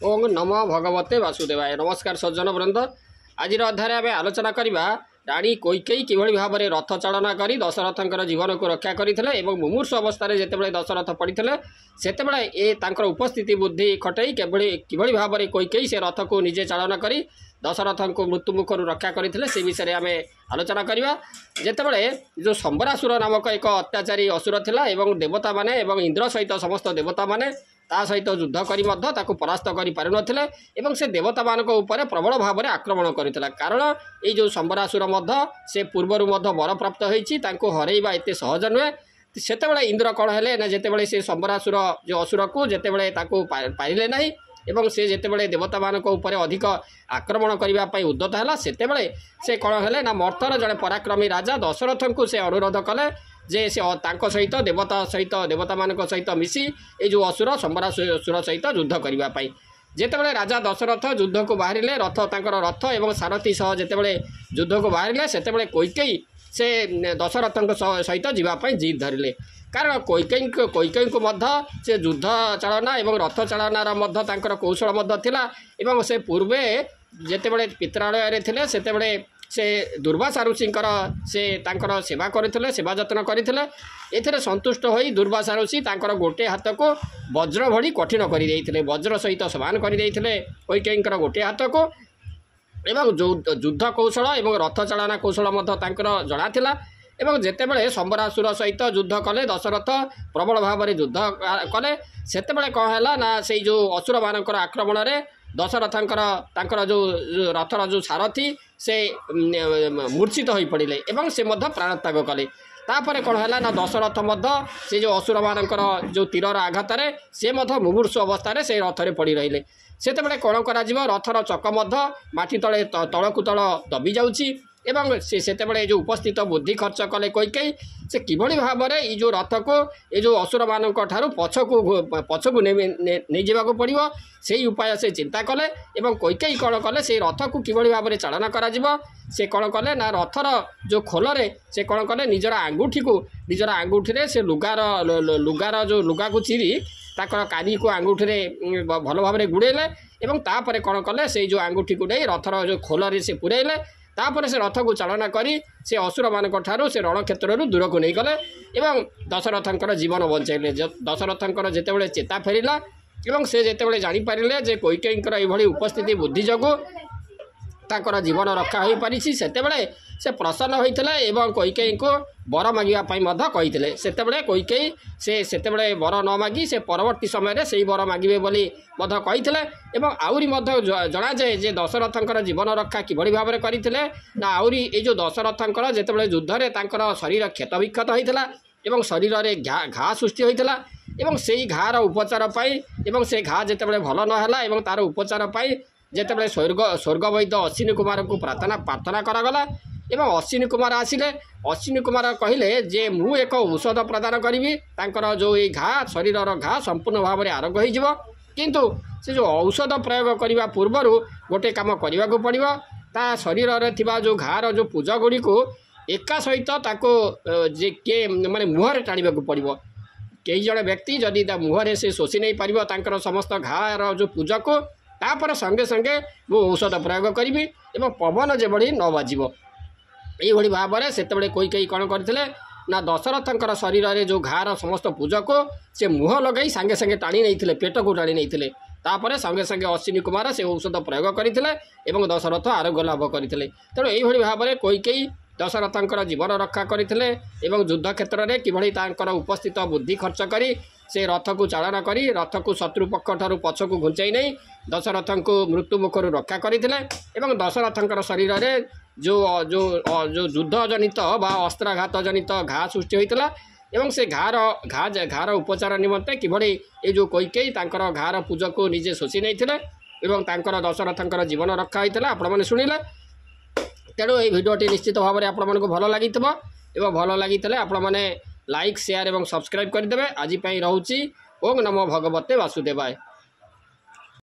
ओम नमो भगवते वासुदेवाय। नमस्कार सज्जन वृंद। आज अध्याय आम आलोचना करवा राणी कैकेयी किभली भाव में रथ चालना कर दशरथंकर जीवन को रक्षा करते मुमूर्षु अवस्था जिते दशरथ पड़ते से उपस्थिति बुद्धि खटई किभली भाव में कैकेयी से रथ को निजे चालना कर दशरथ को मृत्यु मुखर रक्षा करते से विषय आम आलोचना करवा। जितेबाला जो शंबरासुर नामक एक अत्याचारी असुर थिला एवं देवता माने एवं इंद्र सहित समस्त देवता माने ता सहित युद्ध करी परास्त कर से देवता मान उपर प्रबल भाव में आक्रमण करता। कारण ये जो शंबरासुर से पूर्वर वर प्राप्त होती हरइबा एत सहज नुहे। से इंद्र कौन है ना जितेबाला से शंबरासुर जो असुर को जितेबाला पारे ना एवं से जितेबाला देवता मान उपर अधिक आक्रमण करने उद्यत है से कौन है ना मर्तर जड़े पराक्रमी राजा दशरथ को से अनुरोध कले जे से सहित देवता मान सहित मिसी ये जो असुर शंबरासुर सहित युद्ध करने जितेबाला राजा दशरथ युद्ध को बाहर रथ रथ और सारथी सह जितेबाला युद्ध को बाहर से कैकेयी से दशरथ सहित जीवाई जिद धरिले। कारण कैकेयी को से युद्ध चालना और रथ चालनार कौशल थिला से पूर्वे जितेबाला पित्रालय थे से से दुर्वासा ऋषिंकर से तांकर सेवा करथिले सेवा जतन करथिले। एथिरे संतुष्ट होई दुर्वासा ऋषि तांकर गोटे हाथ को वज्र भली कठिन कर देइथिले वज्र सहित समान कर देइथिले कैकेयींकर गोटे हाथ को एवं युद्ध कौशल और रथ चालना कौशल तांकर जଣା थिला। एवं जितेबाला शंबरासुर सहित युद्ध कले दशरथ प्रबल भाव में युद्ध कले सेतेबाला कौन है ना से जो असुर मानकर आक्रमण में दशरथंकर जो रथर जो सारथी से मूर्छित हो पड़े एवं से प्राण त्याग कले। तापर कौन है ना दशरथ से जो असुर मानकर जो तीरर आघात से मुमूर्षु अवस्था से रथरे पड़ी रही से कौन कर रथर चक माटी तले तलकू तल दबी जाऊँगी एवं से जो उपस्थित बुद्धि खर्च कले कैकेयी से किभली भाव में ये जो रथ को ये जो असुर मान पछकू नहीं जावाक पड़ो से उपाय से चिंता कले एवं कैकेयी कौन कले से रथ को किभली भाव में चालना करा से कौन कले ना रथर जो खोलरे से कौन कले निजर आंगुठी से लुगार जो लुगा को चिरी ताकर कानी को आंगुठी भल भाव में गुड़ेले एवं तापर कौन कले से जो आंगुठी को नहीं रथर जो खोलरे से पुरेले तापर से रथ को चालना करी से असुर मान से रणक्षेत्र दूर को नहीं गले एवं दशरथंकर जीवन बचाइले। दशरथंकर जितेबाला चेता फेरिला एवं से जितेबाला जानीपारे जे कैकेयींकर ये उपस्थिति बुद्धि जोगु ताकर जीवन रक्षा हो पारी से प्रसन्न होता एवं कैकेयी को वर मांगवाई कही से कैकेयी से वर न मागी से परवर्ती समय से वर मांगे बोली कही आउरी जना जाए जे दशरथंकर जीवन रक्षा किभली भाव में करते ना आउरी ये जो दशरथंकर जितेबाला युद्धरे तांकर शरीर क्षत विक्षत होता एवं शरीर में घा सृष्टि होता एवं से घार उपचार पाई से घा जितेबाला भल नहला तार उपचार पाई जितेबाला स्वर्ग वैद्य अश्विनी कुमार को प्रार्थना करागला एवं अश्विनी कुमार आसिले अश्विनी कुमार कहले जे मु एक औषध प्रदान करी तांकर जो ये घा शरीर घा संपूर्ण भाव में आरोग्य हो किंतु से जो औषध प्रयोग करने पूर्वर गोटे काम करने को पड़ो ता शरीर में जो घार जो पूजा गुड़ी को एका सहित जे किए माने मुहर टाणा पड़ो कई जन व्यक्ति जदि मुहर से शोषि नहीं पार समस्त घार जो पूजा को तापर संगे संगे मु औषध प्रयोग करी पवन जो न बाजिब ये भाव में से कैकेयी कौन करते ना दशरथंकर शरीर में जो घार समस्त पूजक से मुह लगे सांगे सांगे टाणी नहीं पेट को टाणी नहीं तापर संगे संगे अश्विनी कुमार से औषध प्रयोग करते दशरथ आरोग्य लाभ करते। तेणु यही भाव में कैकेयी दशरथंकर जीवन रक्षा करते युद्ध क्षेत्र में किभली तांकर उपस्थित बुद्धि खर्च करी से रथ को चालना करी रथ को शत्रु पक्ष ठारू पछ को घुंचाई नहीं दशरथ को मृत्यु मुखर रक्षा करते दशरथंकर शरीर में जो जो जो युद्ध जनित अस्त्राघात जनित घा सृष्टि होता एवं से घार उपचार निमंते किभली ये जो कैकेयी तांकर घार पूजक को निजे शोषि नहीं दशरथंकर जीवन रक्षा होता आपण मैंने शुणिले। तेणु ये भिडियोटी निश्चित भाव में आपण को भल लगी भल लगी आपण मैंने लाइक शेयर और सब्सक्राइब करदे। आज रोचे ओम नमो भगवते वासुदेवाय।